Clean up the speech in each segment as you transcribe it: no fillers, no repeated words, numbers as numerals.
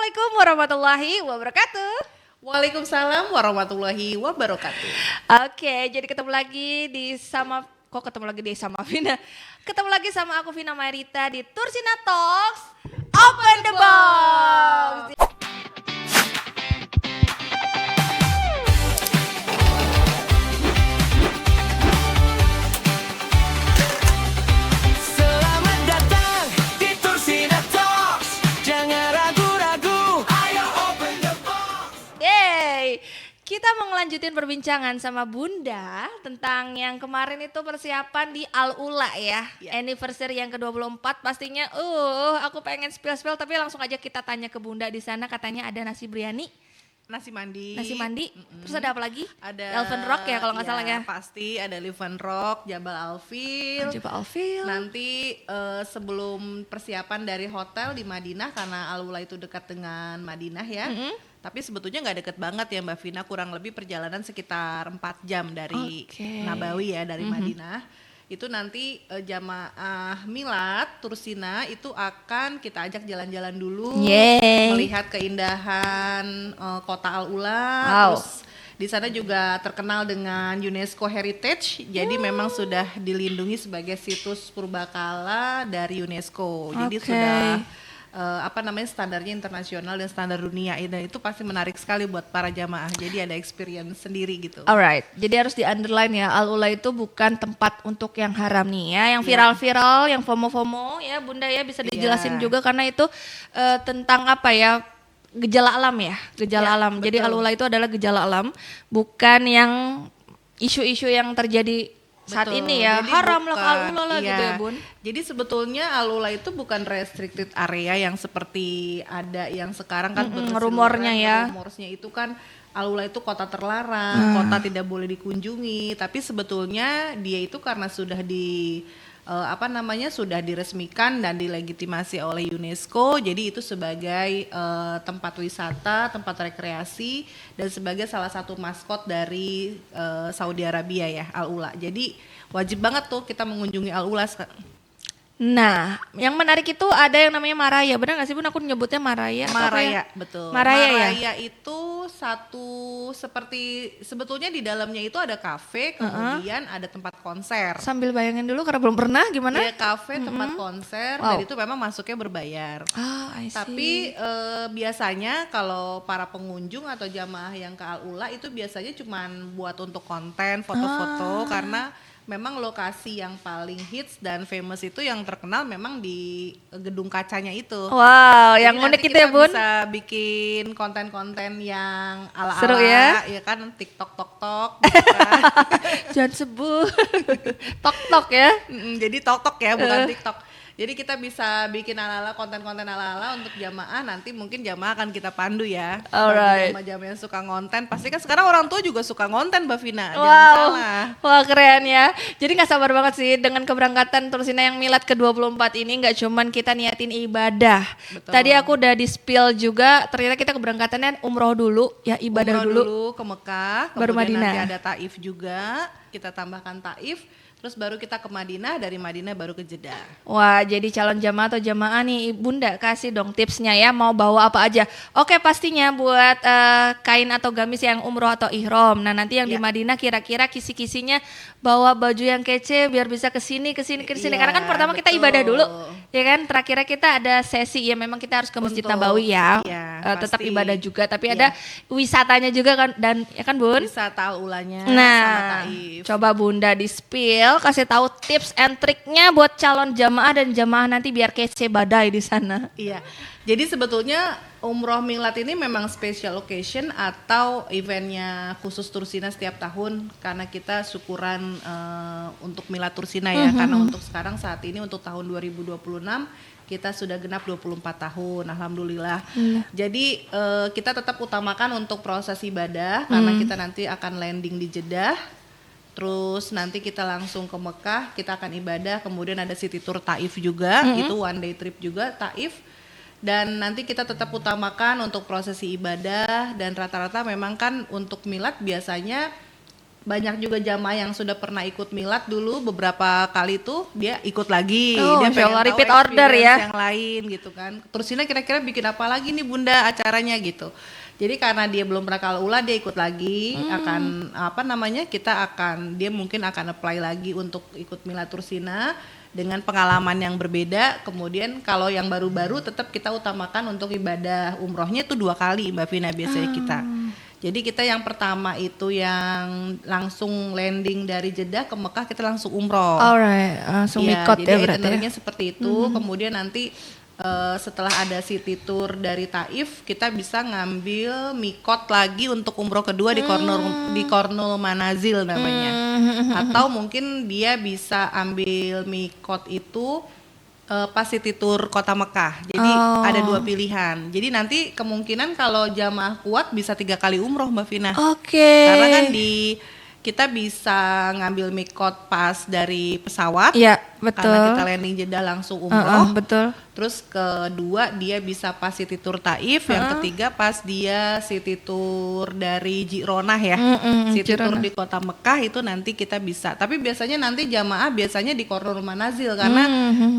Assalamualaikum warahmatullahi wabarakatuh. Waalaikumsalam warahmatullahi wabarakatuh. Oke, jadi ketemu lagi sama Vina. Ketemu lagi sama aku Vina Marita di Tursina Talks Open the Box. Selamat datang di Tursina Talks. Jangan ragu-ragu, ayo open the box. Yeay, kita mau ngelanjutin perbincangan sama Bunda tentang yang kemarin itu persiapan di Al-Ula ya. Anniversary yang ke-24 pastinya aku pengen spill-spill tapi langsung aja kita tanya ke Bunda di sana, katanya ada nasi biryani, Nasi mandi. terus ada apa lagi? Ada Elephant Rock ya kalau nggak salah ya. Pasti ada Elephant Rock, Jabal Alfil. Coba Alfil. Nanti sebelum persiapan dari hotel di Madinah, karena Al-Ula itu dekat dengan Madinah ya. Tapi sebetulnya nggak deket banget ya Mbak Vina, kurang lebih perjalanan sekitar 4 jam dari Oke. Nabawi ya, dari Madinah. Itu nanti jamaah Milad Tursina itu akan kita ajak jalan-jalan dulu, Yeay. melihat keindahan kota Al-Ula. Wow. Terus di sana juga terkenal dengan UNESCO Heritage, jadi memang sudah dilindungi sebagai situs purbakala dari UNESCO. Jadi Oke. sudah standarnya internasional dan standar dunia, dan itu pasti menarik sekali buat para jamaah. Jadi ada experience sendiri gitu. Alright, jadi harus di underline ya, Al-Ula itu bukan tempat untuk yang haram nih ya, yang viral-viral, yang FOMO-FOMO ya Bunda ya, bisa dijelasin juga karena itu tentang apa ya, gejala alam ya, gejala Ya, alam. Jadi betul. Al-Ula itu adalah gejala alam, bukan yang isu-isu yang terjadi saat Betul. ini ya, Jadi haram lah bukan, Al-Ula lah iya. gitu ya Bun. Jadi sebetulnya Al-Ula itu bukan restricted area yang seperti ada yang sekarang kan rumornya ya. Rumornya itu kan Al-Ula itu kota terlarang, kota tidak boleh dikunjungi. Tapi sebetulnya dia itu karena sudah sudah diresmikan dan dilegitimasi oleh UNESCO, jadi itu sebagai tempat wisata, tempat rekreasi, dan sebagai salah satu maskot dari Saudi Arabia ya, Al-Ula. Jadi wajib banget tuh kita mengunjungi Al-Ula. Nah, yang menarik itu ada yang namanya Maraya, benar nggak sih Bun? Aku nyebutnya Maraya. atau apa ya? Maraya, betul. Maraya ya? Maraya itu sebetulnya di dalamnya itu ada kafe, kemudian ada tempat konser. Sambil bayangin dulu karena belum pernah, gimana? Dia kafe, tempat konser, Wow. dan itu memang masuknya berbayar. I see. Tapi biasanya kalau para pengunjung atau jamaah yang ke Al-Ula itu biasanya cuman buat untuk konten, foto-foto, karena memang lokasi yang paling hits dan famous itu yang terkenal memang di gedung kacanya itu. Wow, yang Jadi unik nanti itu ya kita Bun. bisa bikin konten-konten yang ala-ala, Seru ya? kan, TikTok tok gitu kan. Jangan sebut. Tok-tok ya. Jadi tok ya, bukan TikTok. Jadi kita bisa bikin ala-ala, konten-konten ala-ala untuk jamaah. Nanti mungkin jamaah akan kita pandu ya. Alright. Bagi jamaah yang suka ngonten, pasti kan sekarang orang tua juga suka ngonten Mbak Vina. Jangan Wow, salah. wah keren ya. Jadi gak sabar banget sih dengan keberangkatan Tursina yang Milad ke-24 ini, gak cuman kita niatin ibadah. Betul. Tadi aku udah di spill juga, ternyata kita keberangkatannya umroh dulu, ya ibadah Umroh dulu. ke Mekah, Baru kemudian Madinah. nanti ada Taif juga. Kita tambahkan Taif, terus baru kita ke Madinah, dari Madinah baru ke Jeddah. Wah, jadi calon jamaah atau jamaah nih, Bunda kasih dong tipsnya ya, mau bawa apa aja. Oke, pastinya buat kain atau gamis yang umroh atau ihrom. Nah, nanti yang di Ya. Madinah kira-kira kisi-kisinya bawa baju yang kece biar bisa kesini. Iya, Karena kan pertama kita betul. ibadah dulu, ya kan? Terakhir kita ada sesi, ya memang kita harus ke Masjid Untuk- Nabawi ya. iya, Tetap pasti. ibadah juga, tapi Iya. ada wisatanya juga kan, dan ya kan Bun? Wisata Al-Ulanya sama Nah, Taif. coba Bunda di spill, kasih tahu tips and triknya buat calon jamaah dan jamaah nanti biar kece badai di sana. Iya, jadi sebetulnya Umroh Milad ini memang special occasion atau eventnya khusus Tursina setiap tahun, karena kita syukuran untuk Milad Tursina ya, karena untuk sekarang saat ini untuk tahun 2026 kita sudah genap 24 tahun, alhamdulillah. Jadi kita tetap utamakan untuk proses ibadah, karena kita nanti akan landing di Jeddah. Terus nanti kita langsung ke Mekah, kita akan ibadah, kemudian ada city tour Taif juga, itu one day trip juga Taif. Dan nanti kita tetap utamakan untuk prosesi ibadah, dan rata-rata memang kan untuk milad biasanya banyak juga jamaah yang sudah pernah ikut milad dulu beberapa kali tuh dia ikut lagi, Oh, dia Masya pengen Allah, tahu repeat order ya. experience yang lain gitu kan. Terus ini kira-kira bikin apa lagi nih Bunda acaranya gitu. Jadi karena dia belum pernah kalau ula dia ikut lagi, akan apa namanya, dia mungkin akan apply lagi untuk ikut milad Tursina dengan pengalaman yang berbeda. Kemudian kalau yang baru-baru tetap kita utamakan untuk ibadah umrohnya itu 2 kali Mbak Vina biasanya kita. Jadi kita yang pertama itu yang langsung landing dari Jeddah ke Mekah kita langsung umroh. Alright, langsung Iya, mikot jadi ya berarti ya. itinerary-nya seperti itu. Kemudian nanti setelah ada city tour dari Taif, kita bisa ngambil mikot lagi untuk umroh kedua di Kornul Manazil namanya. Atau mungkin dia bisa ambil mikot itu pas city tour kota Mekah. Jadi ada 2 pilihan. Jadi nanti kemungkinan kalau jamaah kuat bisa 3 kali umroh Mbak Vina. Oke. Karena kan kita bisa ngambil mikot pas dari pesawat. Iya, betul. Karena kita landing Jeddah langsung umroh. Betul. Terus kedua dia bisa pas city tour Taif, yang ketiga pas dia city tour dari Jironah ya. City tour di kota Mekah itu nanti kita bisa. Tapi biasanya nanti jamaah biasanya di Kornul Manazil karena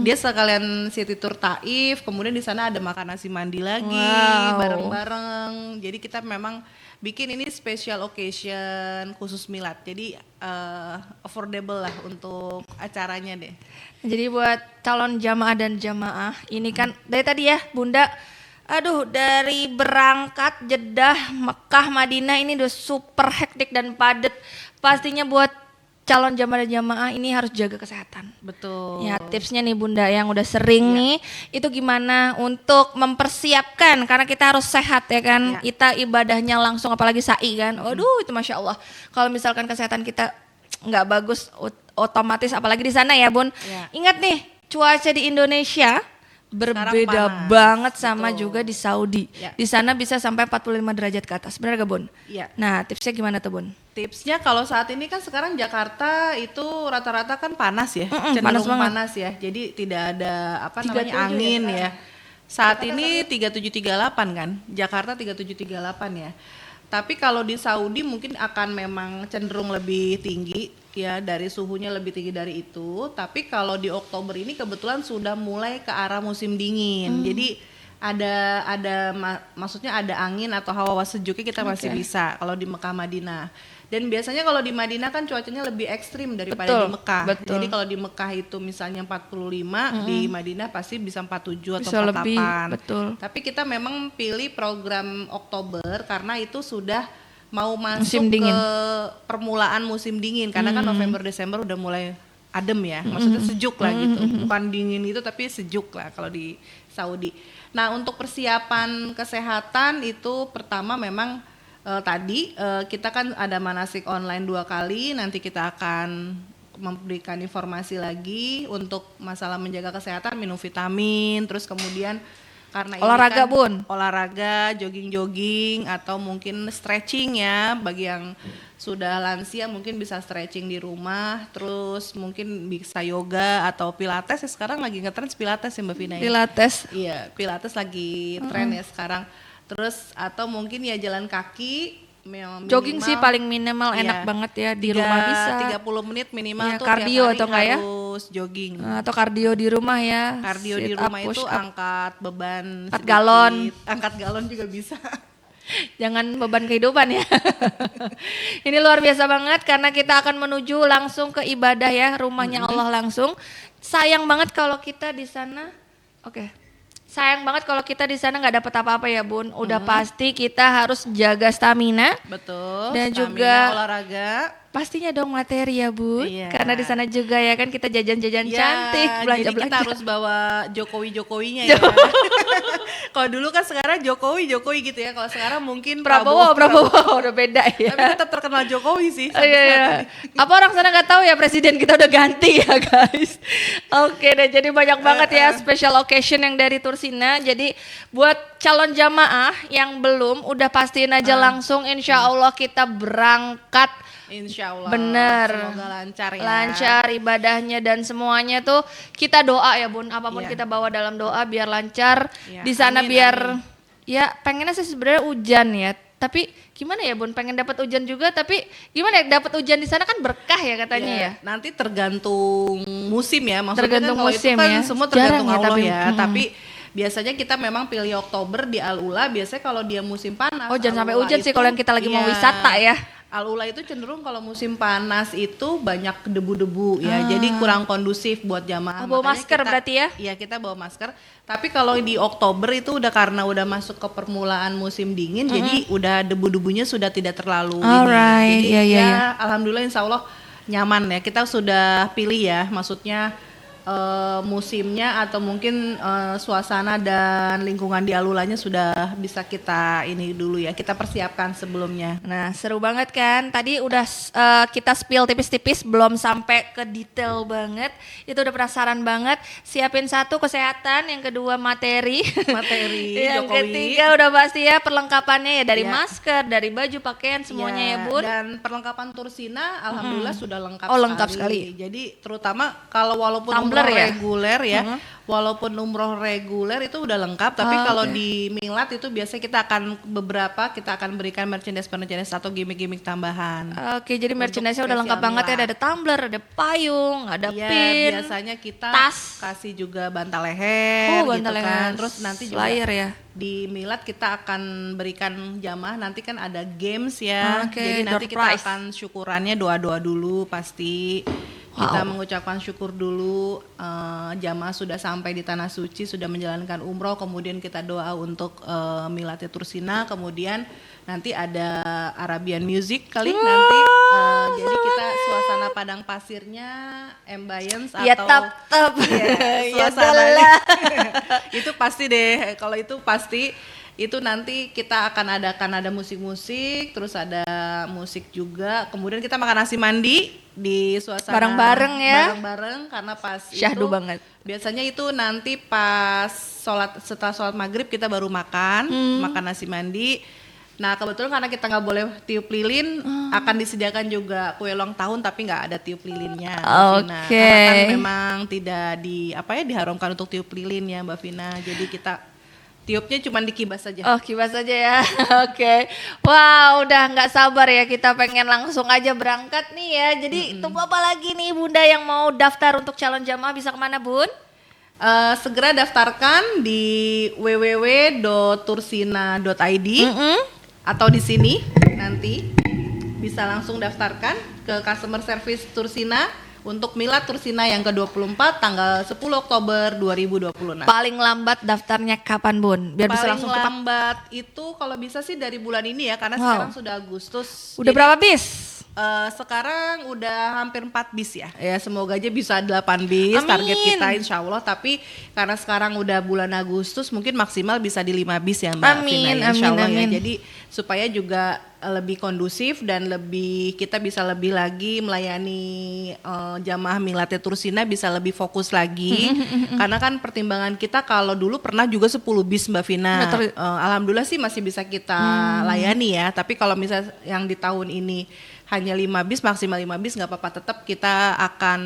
dia sekalian city tour Taif, kemudian di sana ada makan nasi mandi lagi bareng-bareng. Jadi kita memang bikin ini special occasion khusus milad. Jadi affordable lah untuk acaranya deh. Jadi buat calon jamaah dan jamaah ini kan dari tadi ya Bunda, aduh dari berangkat Jeddah, Mekah, Madinah ini udah super hektik dan padat. Pastinya buat calon jamaah dan jamaah ini harus jaga kesehatan. Betul. Ya tipsnya nih Bunda yang udah sering nih, itu gimana untuk mempersiapkan karena kita harus sehat ya kan. Kita ibadahnya langsung apalagi sa'i kan. Waduh itu Masya Allah. Kalau misalkan kesehatan kita nggak bagus otomatis apalagi di sana ya Bun. Ingat nih cuaca di Indonesia berbeda panas. banget sama Betul. juga di Saudi. Di sana bisa sampai 45 derajat ke atas. Benar gak Bun? Iya. Nah tipsnya gimana tuh Bun? Tipsnya kalau saat ini kan sekarang Jakarta itu rata-rata kan panas ya, panas cenderung banget. panas ya. Jadi tidak ada 37 namanya angin ya. Saat ini 3738 kan, Jakarta 3738 ya. Tapi kalau di Saudi mungkin akan memang cenderung lebih tinggi ya, dari suhunya lebih tinggi dari itu. Tapi kalau di Oktober ini kebetulan sudah mulai ke arah musim dingin. Jadi maksudnya ada angin atau hawa sejuknya kita masih bisa kalau di Mekah Madinah. Dan biasanya kalau di Madinah kan cuacanya lebih ekstrim daripada Betul, di Mekah. betul. Jadi kalau di Mekah itu misalnya 45, di Madinah pasti bisa 47 atau Bisa 48. lebih, betul. Tapi kita memang pilih program Oktober karena itu sudah mau Musim masuk dingin. ke permulaan musim dingin. Karena kan November Desember udah mulai adem ya, maksudnya sejuk lah gitu. Bukan dingin itu tapi sejuk lah kalau di Saudi. Nah untuk persiapan kesehatan itu pertama memang kita kan ada manasik online 2 kali, nanti kita akan memberikan informasi lagi untuk masalah menjaga kesehatan, minum vitamin, terus kemudian karena Olahraga, ini kan Bun. olahraga, jogging-jogging atau mungkin stretching ya, bagi yang sudah lansia mungkin bisa stretching di rumah, terus mungkin bisa yoga atau pilates ya, sekarang lagi ngetrend pilates ya Mbak Vina ya. Pilates. Iya, pilates lagi tren ya sekarang. Terus atau mungkin ya jalan kaki minimal, Jogging sih paling minimal enak banget ya di rumah bisa. 30 menit minimal Iya, tuh kardio tiap hari atau enggak ya? harus jogging. Atau kardio di rumah ya. Kardio Sit di up, rumah push itu up. angkat beban 4 sedikit. galon. Angkat galon juga bisa. Jangan beban kehidupan ya. Ini luar biasa banget karena kita akan menuju langsung ke ibadah ya, rumahnya Allah langsung. Sayang banget kalau kita di sana. Sayang banget kalau kita di sana nggak dapat apa-apa ya Bun. Udah pasti kita harus jaga stamina. Betul. Dan stamina, juga olahraga. Pastinya dong materi ya Bun. Iya. Karena di sana juga ya kan kita jajan-jajan Ya, cantik, jadi belanja-belanja. kita harus bawa Jokowi-Jokowinya ya. Kalau dulu kan sekarang Jokowi gitu ya. Kalau sekarang mungkin Prabowo udah beda ya. Tapi tetap terkenal Jokowi sih. Oh, iya. Apa orang sana nggak tahu ya presiden kita udah ganti ya guys. Oke deh, jadi banyak banget ya special occasion yang dari Tursina. Jadi buat calon jamaah yang belum, udah pastiin aja langsung. Insya Allah kita berangkat. Insya Allah. Bener. Semoga lancar ya. Lancar ibadahnya dan semuanya tuh kita doa ya Bun. Apapun Iya. kita bawa dalam doa biar lancar. Iya, Di sana amin, biar amin. ya pengennya sih sebenarnya hujan ya. tapi gimana ya Bun, pengen dapat hujan juga, tapi gimana ya, dapat hujan di sana kan berkah ya katanya ya. Nanti tergantung musim ya, maksudnya Tergantung kan kalau musim itu kan ya. semua Jarang tergantung ya, Allah tapi, ya. Tapi biasanya kita memang pilih Oktober di Al-Ula, biasanya kalau dia musim panas. Oh jangan sampai Al-Ula hujan sih itu- kalau yang kita lagi mau iya. wisata ya. Al-Ula itu cenderung kalau musim panas itu banyak debu-debu ya, jadi kurang kondusif buat jamaah. Oh, bawa Makanya masker berarti ya? Iya, kita bawa masker. Tapi kalau di Oktober itu udah karena udah masuk ke permulaan musim dingin, jadi udah debu-debunya sudah tidak terlalu ini. Alright, Jadi iya, iya, iya. alhamdulillah insya Allah nyaman ya. Kita sudah pilih ya, maksudnya musimnya atau mungkin suasana dan lingkungan di Alulanya sudah bisa kita ini dulu ya, kita persiapkan sebelumnya. Nah seru banget kan, tadi udah kita spill tipis-tipis, belum sampai ke detail banget, itu udah penasaran banget. Siapin satu kesehatan, yang kedua materi, yang Jokowi. ketiga udah pasti ya perlengkapannya ya, dari Ya. masker, dari baju, pakaian, semuanya ya Bun. Dan perlengkapan Tursina alhamdulillah sudah lengkap Oh, lengkap sekali. Jadi terutama kalau walaupun Tumbler umroh ya? reguler ya, walaupun umroh reguler itu udah lengkap, tapi kalau di Milat itu biasanya kita akan berikan merchandise atau gimmick-gimmick tambahan. Oke, jadi merchandise-nya udah spesial lengkap banget ya, Milat. ada tumbler, ada payung, ada Iya, pin, biasanya kita tas. kasih juga bantal leher, bantal gitu kan. leher, Terus nanti juga slayer ya. di Milat kita akan berikan jamaah, nanti kan ada games ya. Oke, Jadi nanti door kita prize. akan syukurannya doa-doa dulu pasti. Kita mengucapkan syukur dulu jamaah sudah sampai di tanah suci, sudah menjalankan umroh, kemudian kita doa untuk Milatnya Tursina, kemudian nanti ada Arabian music kali nanti. Jadi kita suasana padang pasirnya ambience Ya atau tap-tap. Ya suasananya adalah. itu pasti deh, kalau itu pasti itu nanti kita akan ada musik-musik, terus ada musik juga, kemudian kita makan nasi mandi di suasana Bareng-bareng ya. bareng-bareng karena pas Syahdu itu banget. biasanya itu nanti pas setelah sholat maghrib kita baru makan nasi mandi. Nah kebetulan karena kita nggak boleh tiup lilin, akan disediakan juga kue ulang tahun tapi nggak ada tiup lilinnya, Mbak Vina. Oke. Karena kan memang tidak diharamkan untuk tiup lilin ya Mbak Vina. Jadi kita tiupnya cuma dikibas saja. Oh kibas aja ya, oke. Wow udah nggak sabar ya, kita pengen langsung aja berangkat nih ya. Jadi tunggu apa lagi nih Bunda yang mau daftar untuk calon jamaah, bisa kemana Bun? Segera daftarkan di www.tursina.id atau di sini nanti bisa langsung daftarkan ke customer service Tursina untuk Milad Tursina yang ke-24 tanggal 10 Oktober 2026. Paling lambat daftarnya kapan Bun? Biar bisa Paling langsung cepat. lambat itu kalau bisa sih dari bulan ini ya, karena Wow. sekarang sudah Agustus. Udah Jadi, berapa bis? sekarang udah hampir 4 bis ya. Ya semoga aja bisa 8 bis Amin. target kita insya Allah. Tapi karena sekarang udah bulan Agustus mungkin maksimal bisa di 5 bis ya Mbak Amin, Vina, insya amin, Allah amin. ya. Jadi supaya juga lebih kondusif dan kita bisa lebih lagi melayani jamaah Milatnya Tursina bisa lebih fokus lagi. Karena kan pertimbangan kita kalau dulu pernah juga 10 bis Mbak Vina. Betul. Alhamdulillah sih masih bisa kita layani ya. Tapi kalau misalnya yang di tahun ini hanya 5 bis, maksimal 5 bis nggak apa-apa, tetap kita akan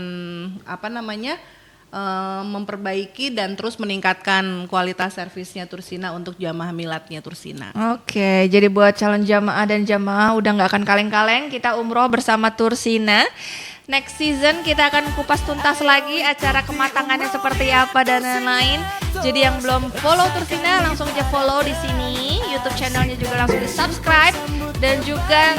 memperbaiki dan terus meningkatkan kualitas servisnya Tursina untuk jamaah Milatnya Tursina. Oke, jadi buat calon jamaah dan jamaah udah nggak akan kaleng-kaleng, kita umroh bersama Tursina. Next season kita akan kupas tuntas lagi acara kematangannya seperti apa dan lain-lain. Jadi yang belum follow Tursina langsung aja follow di sini. YouTube channelnya juga langsung di subscribe dan juga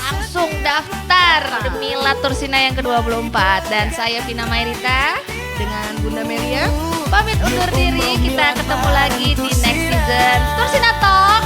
langsung daftar demi Milad Tursina yang ke-24. Dan saya Vina Mairita Dengan Bunda Melia pamit undur diri. Kita ketemu lagi di next season Tursina Talk.